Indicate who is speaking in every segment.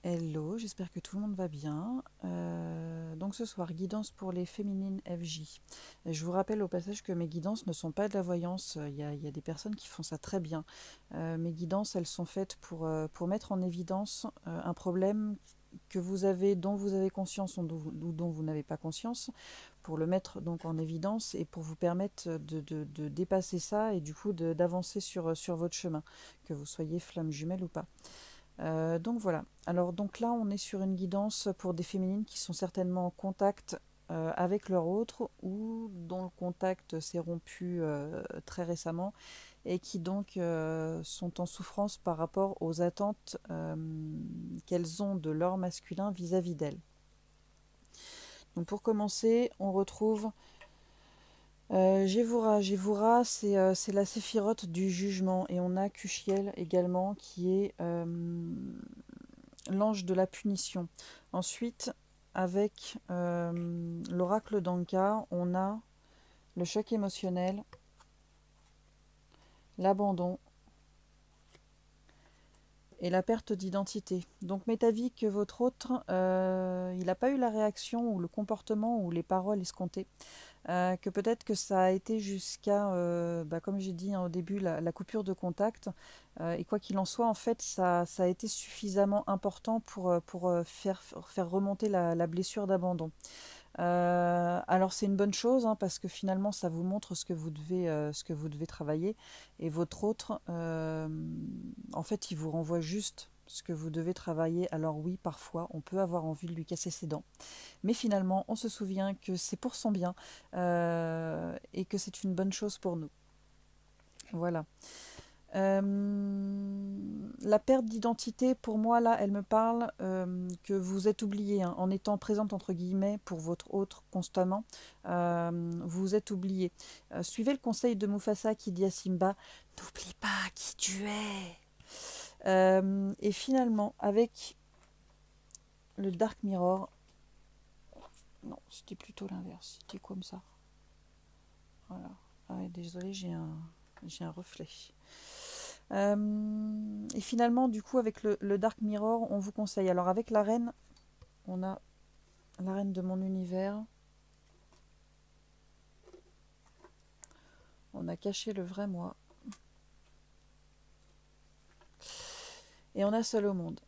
Speaker 1: Hello, j'espère que tout le monde va bien. Donc ce soir, guidance pour les féminines FJ. Je vous rappelle au passage que mes guidances ne sont pas de la voyance. Il y a des personnes qui font ça très bien. Mes guidances, elles sont faites pour mettre en évidence un problème que vous avez, dont vous avez conscience ou dont vous n'avez pas conscience, pour le mettre donc en évidence et pour vous permettre de dépasser ça et du coup d'avancer sur votre chemin, que vous soyez flamme jumelle ou pas. Donc voilà. Alors donc là, on est sur une guidance pour des féminines qui sont certainement en contact avec leur autre ou dont le contact s'est rompu très récemment et qui donc sont en souffrance par rapport aux attentes qu'elles ont de leur masculin vis-à-vis d'elles. Donc pour commencer, on retrouve Gévora, c'est la séphirote du jugement et on a Kushiel également qui est l'ange de la punition. Ensuite, avec l'oracle d'Anka, on a le choc émotionnel, l'abandon et la perte d'identité. Donc m'est avis que votre autre, il n'a pas eu la réaction ou le comportement ou les paroles escomptées. Que peut-être que ça a été jusqu'à, comme j'ai dit au début, la coupure de contact. Et quoi qu'il en soit, en fait, ça a été suffisamment important pour faire remonter la blessure d'abandon. Alors c'est une bonne chose hein, parce que finalement ça vous montre ce que vous devez travailler et votre autre, en fait, il vous renvoie juste ce que vous devez travailler. Alors oui, parfois on peut avoir envie de lui casser ses dents. Mais finalement, on se souvient que c'est pour son bien et que c'est une bonne chose pour nous. Voilà. La perte d'identité, pour moi, là, elle me parle que vous êtes oublié, hein, en étant présente, entre guillemets, pour votre autre constamment. Vous êtes oublié. Suivez le conseil de Mufasa qui dit à Simba, n'oublie pas qui tu es. Et finalement, avec le Dark Mirror, non, c'était plutôt l'inverse, c'était comme ça. Voilà. Ah ouais, désolé, j'ai un reflet. Et finalement, du coup, avec le Dark Mirror, on vous conseille. Alors, avec la reine, on a la reine de mon univers. On a caché le vrai moi. Et on a seul au monde.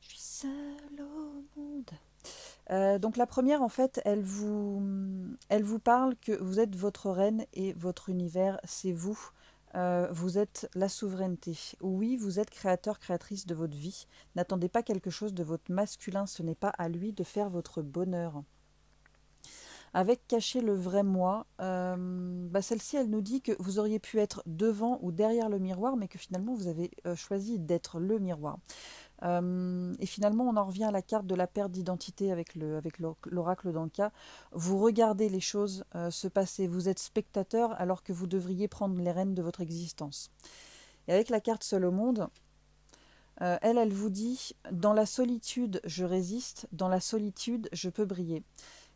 Speaker 1: Je suis seule au monde. Donc la première, en fait, elle vous parle que vous êtes votre reine et votre univers, c'est vous. Vous êtes la souveraineté. Oui, vous êtes créateur, créatrice de votre vie. N'attendez pas quelque chose de votre masculin. Ce n'est pas à lui de faire votre bonheur. Avec cacher le vrai moi, celle-ci, elle nous dit que vous auriez pu être devant ou derrière le miroir, mais que finalement, vous avez choisi d'être le miroir. Et finalement, on en revient à la carte de la perte d'identité avec l'oracle d'Anka. Vous regardez les choses se passer, vous êtes spectateur alors que vous devriez prendre les rênes de votre existence. Et avec la carte Seul au monde, elle vous dit, dans la solitude, je résiste, dans la solitude, je peux briller.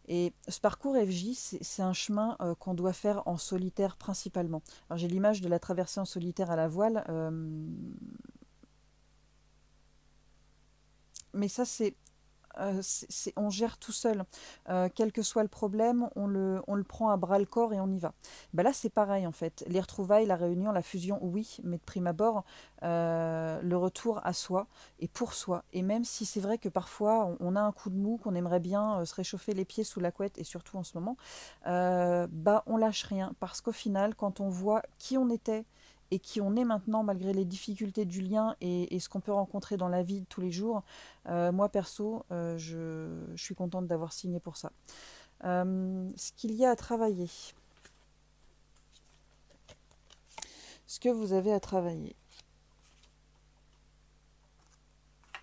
Speaker 1: Et ce parcours FJ, c'est un chemin qu'on doit faire en solitaire principalement. Alors j'ai l'image de la traversée en solitaire à la voile, mais ça on gère tout seul. Quel que soit le problème, on le prend à bras le corps et on y va. Ben là, c'est pareil en fait. Les retrouvailles, la réunion, la fusion, oui, mais de prime abord, le retour à soi et pour soi. Et même si c'est vrai que parfois, on a un coup de mou, qu'on aimerait bien se réchauffer les pieds sous la couette, et surtout en ce moment, on lâche rien. Parce qu'au final, quand on voit qui on était, et qui on est maintenant malgré les difficultés du lien et ce qu'on peut rencontrer dans la vie de tous les jours, moi perso, je suis contente d'avoir signé pour ça. Ce qu'il y a à travailler, ce que vous avez à travailler.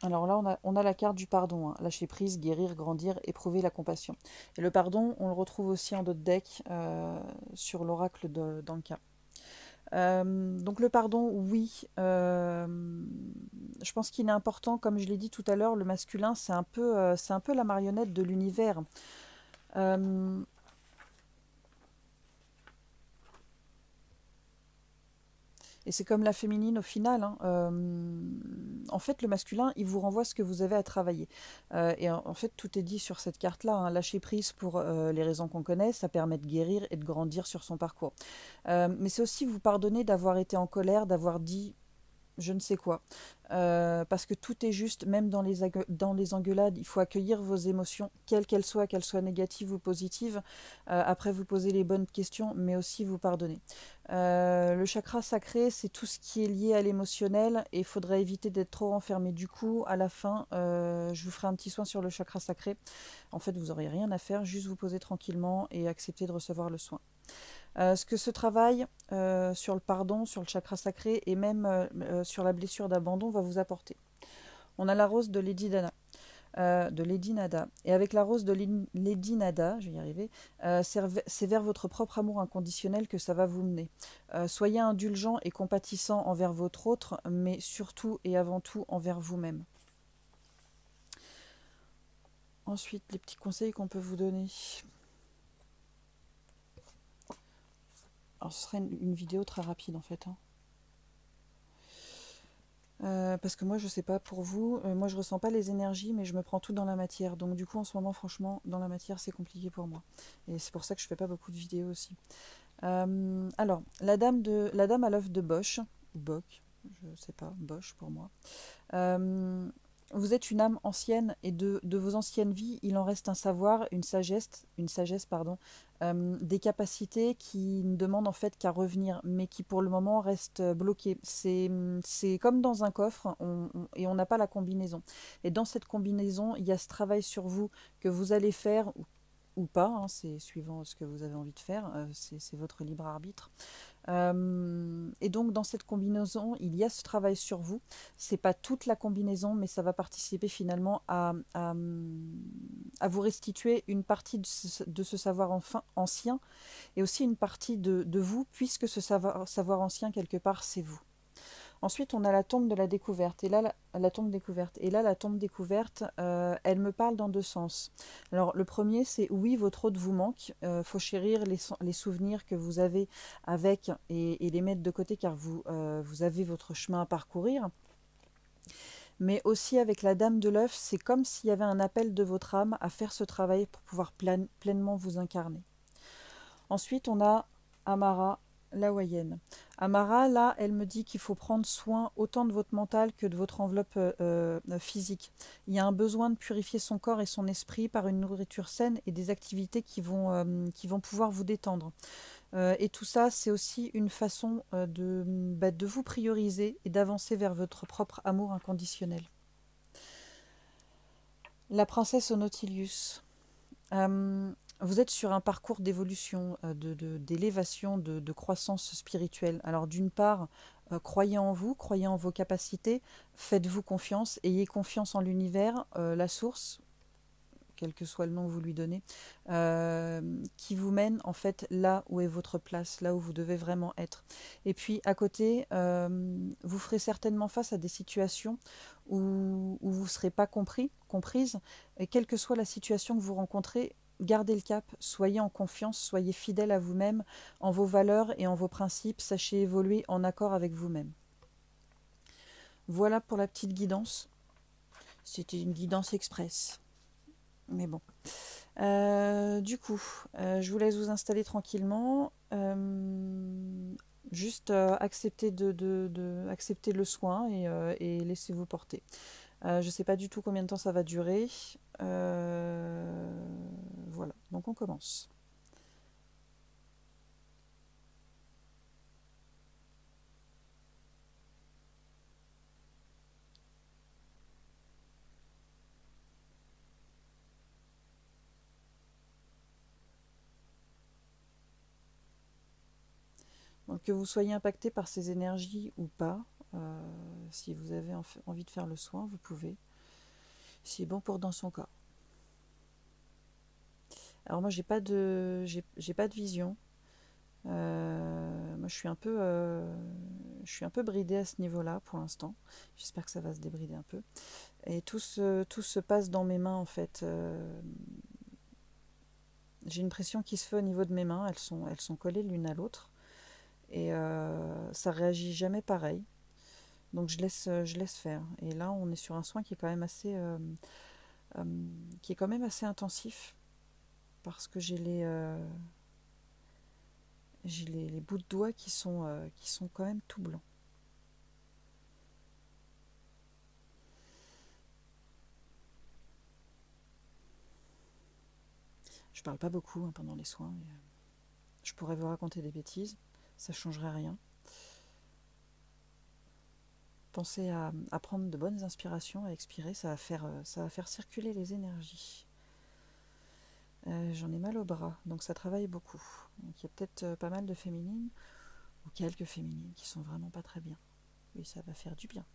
Speaker 1: Alors là, on a la carte du pardon, hein. Lâcher prise, guérir, grandir, éprouver la compassion. Et le pardon, on le retrouve aussi en d'autres decks sur l'oracle d'Anka. Donc le pardon, oui. Je pense qu'il est important, comme je l'ai dit tout à l'heure, le masculin, c'est un peu la marionnette de l'univers. Euh, Et c'est comme la féminine au final, hein. En fait, le masculin, il vous renvoie ce que vous avez à travailler. Et en fait, tout est dit sur cette carte-là, hein. Lâcher prise pour les raisons qu'on connaît, ça permet de guérir et de grandir sur son parcours. Mais c'est aussi vous pardonner d'avoir été en colère, d'avoir dit je ne sais quoi. Parce que tout est juste, même dans les engueulades, il faut accueillir vos émotions, quelles qu'elles soient négatives ou positives. Après, vous poser les bonnes questions, mais aussi vous pardonner. Le chakra sacré, c'est tout ce qui est lié à l'émotionnel et il faudrait éviter d'être trop renfermé. Du coup, à la fin, je vous ferai un petit soin sur le chakra sacré. En fait, vous n'aurez rien à faire, juste vous poser tranquillement et accepter de recevoir le soin. Ce que ce travail sur le pardon, sur le chakra sacré et même sur la blessure d'abandon va vous apporter. On a la rose de Lady Nada. Et avec la rose de Lady Nada, je vais y arriver, c'est vers votre propre amour inconditionnel que ça va vous mener. Soyez indulgent et compatissant envers votre autre, mais surtout et avant tout envers vous-même. Ensuite, les petits conseils qu'on peut vous donner. Alors, ce serait une vidéo très rapide en fait, hein. Parce que moi, je sais pas pour vous, moi je ressens pas les énergies, mais je me prends tout dans la matière. Donc du coup, en ce moment, franchement, dans la matière, c'est compliqué pour moi. Et c'est pour ça que je fais pas beaucoup de vidéos aussi. Alors, la dame à l'œuf de Bosch, ou Bock, je sais pas, Bosch pour moi. Euh, Vous êtes une âme ancienne et de vos anciennes vies, il en reste un savoir, une sagesse pardon, des capacités qui ne demandent en fait qu'à revenir, mais qui pour le moment restent bloquées. C'est comme dans un coffre et on n'a pas la combinaison. Et dans cette combinaison, il y a ce travail sur vous que vous allez faire ou pas, hein, c'est suivant ce que vous avez envie de faire, c'est votre libre arbitre. Et donc dans cette combinaison, il y a ce travail sur vous. C'est pas toute la combinaison, mais ça va participer finalement à vous restituer une partie de ce savoir ancien et aussi une partie de vous, puisque ce savoir ancien, quelque part, c'est vous. Ensuite, on a la tombe de la découverte. Et là, la tombe découverte. Et là, la tombe découverte, elle me parle dans deux sens. Alors, le premier, c'est oui, votre hôte vous manque. Faut chérir les souvenirs que vous avez avec et les mettre de côté car vous avez votre chemin à parcourir. Mais aussi avec la dame de l'œuf, c'est comme s'il y avait un appel de votre âme à faire ce travail pour pouvoir pleinement vous incarner. Ensuite, on a Amara, la Wayenne. Amara, là, elle me dit qu'il faut prendre soin autant de votre mental que de votre enveloppe physique. Il y a un besoin de purifier son corps et son esprit par une nourriture saine et des activités qui vont pouvoir vous détendre. Et tout ça, c'est aussi une façon de vous prioriser et d'avancer vers votre propre amour inconditionnel. La princesse au Nautilus. Vous êtes sur un parcours d'évolution, d'élévation, de croissance spirituelle. Alors d'une part, croyez en vous, croyez en vos capacités, faites-vous confiance, ayez confiance en l'univers, la source, quel que soit le nom que vous lui donnez, qui vous mène en fait là où est votre place, là où vous devez vraiment être. Et puis à côté, vous ferez certainement face à des situations où vous ne serez pas comprise, et quelle que soit la situation que vous rencontrez, gardez le cap, soyez en confiance, soyez fidèle à vous-même, en vos valeurs et en vos principes, sachez évoluer en accord avec vous-même. Voilà pour la petite guidance. C'était une guidance express. Mais bon. Du coup, je vous laisse vous installer tranquillement. Juste accepter accepter le soin et laissez-vous porter. Je ne sais pas du tout combien de temps ça va durer. Voilà, donc on commence. Donc que vous soyez impacté par ces énergies ou pas, si vous avez envie de faire le soin, vous pouvez. C'est bon pour dans son cas. Alors moi j'ai pas de vision. Moi je suis un peu bridée à ce niveau-là pour l'instant. J'espère que ça va se débrider un peu. Et tout se passe dans mes mains en fait. J'ai une pression qui se fait au niveau de mes mains. Elles sont collées l'une à l'autre. et ça réagit jamais pareil. Donc je laisse faire. Et là, on est sur un soin qui est quand même euh, qui est quand même assez intensif parce que j'ai les bouts de doigts qui sont quand même tout blancs. Je parle pas beaucoup hein, pendant les soins. Et, je pourrais vous raconter des bêtises, ça changerait rien. Pensez à prendre de bonnes inspirations, à expirer, ça va faire circuler les énergies. J'en ai mal au bras, donc ça travaille beaucoup. Donc il y a peut-être pas mal de féminines, ou quelques féminines, qui sont vraiment pas très bien. Oui, ça va faire du bien.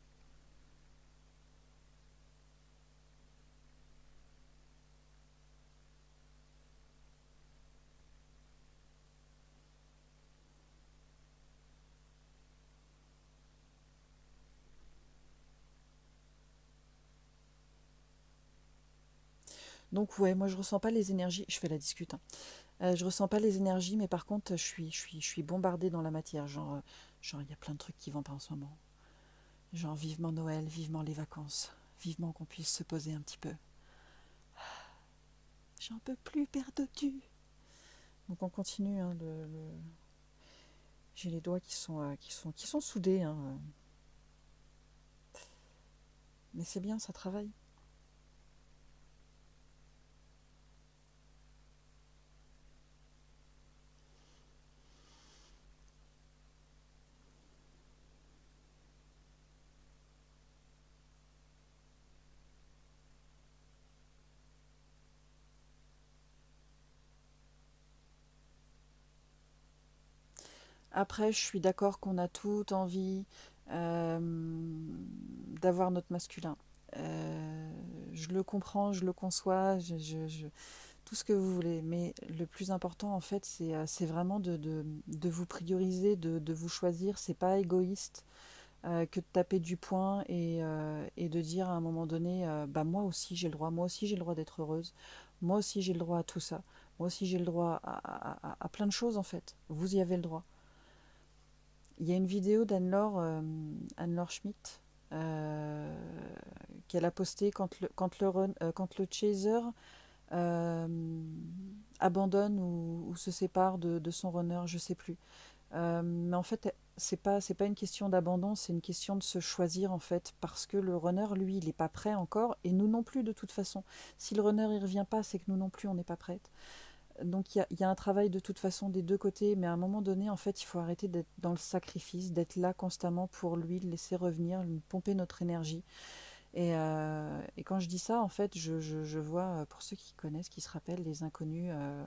Speaker 1: Donc ouais, moi je ressens pas les énergies, je fais la discute, hein. Je ressens pas les énergies, mais par contre je suis bombardée dans la matière, genre il y a plein de trucs qui vont pas en ce moment. Genre vivement Noël, vivement les vacances, vivement qu'on puisse se poser un petit peu. J'en peux plus perdu. Donc on continue, hein, j'ai les doigts qui sont soudés, hein, mais c'est bien, ça travaille. Après, je suis d'accord qu'on a toute envie euh, d'avoir notre masculin. Euh, je le comprends, je le conçois, tout ce que vous voulez. Mais le plus important, en fait, c'est vraiment de vous prioriser, de vous choisir. C'est pas égoïste que de taper du poing et de dire à un moment donné, bah moi aussi j'ai le droit, moi aussi j'ai le droit d'être heureuse, moi aussi j'ai le droit à tout ça, moi aussi j'ai le droit à plein de choses en fait. Vous y avez le droit. Il y a une vidéo Anne-Laure Schmitt euh, qu'elle a postée quand le chaser euh, abandonne ou se sépare de son runner, je sais plus. Mais en fait, c'est pas une question d'abandon, c'est une question de se choisir en fait, parce que le runner, lui, il n'est pas prêt encore, et nous non plus de toute façon. Si le runner il revient pas, c'est que nous non plus on n'est pas prête. Donc il y a un travail de toute façon des deux côtés, mais à un moment donné, en fait, il faut arrêter d'être dans le sacrifice, d'être là constamment pour lui, le laisser revenir, lui pomper notre énergie. Et quand je dis ça, en fait, je vois, pour ceux qui connaissent, qui se rappellent, les inconnus, euh,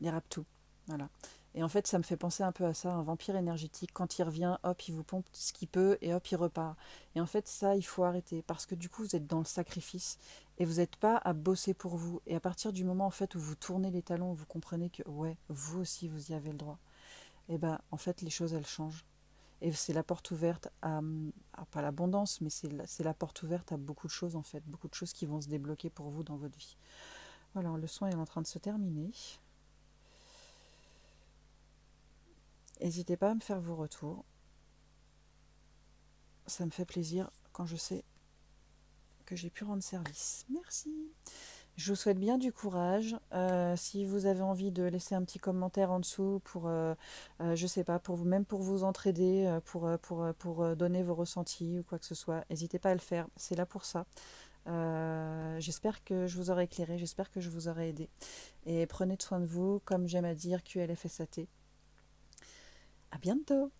Speaker 1: les Raptous. Voilà. Et en fait, ça me fait penser un peu à ça, un vampire énergétique. Quand il revient, hop, il vous pompe ce qu'il peut et hop, il repart. Et en fait, ça, il faut arrêter parce que du coup, vous êtes dans le sacrifice et vous n'êtes pas à bosser pour vous. Et à partir du moment en fait où vous tournez les talons, vous comprenez que ouais, vous aussi, vous y avez le droit. Et ben, en fait, les choses elles changent. Et c'est la porte ouverte à pas l'abondance, mais c'est la porte ouverte à beaucoup de choses en fait, beaucoup de choses qui vont se débloquer pour vous dans votre vie. Voilà, le soin est en train de se terminer. N'hésitez pas à me faire vos retours. Ça me fait plaisir quand je sais que j'ai pu rendre service. Merci. Je vous souhaite bien du courage. Si vous avez envie de laisser un petit commentaire en dessous pour, je sais pas, pour vous, même pour vous entraider, pour donner vos ressentis ou quoi que ce soit, n'hésitez pas à le faire. C'est là pour ça. J'espère que je vous aurai éclairé, j'espère que je vous aurai aidé. Et prenez soin de vous, comme j'aime à dire, QLFSAT. À bientôt!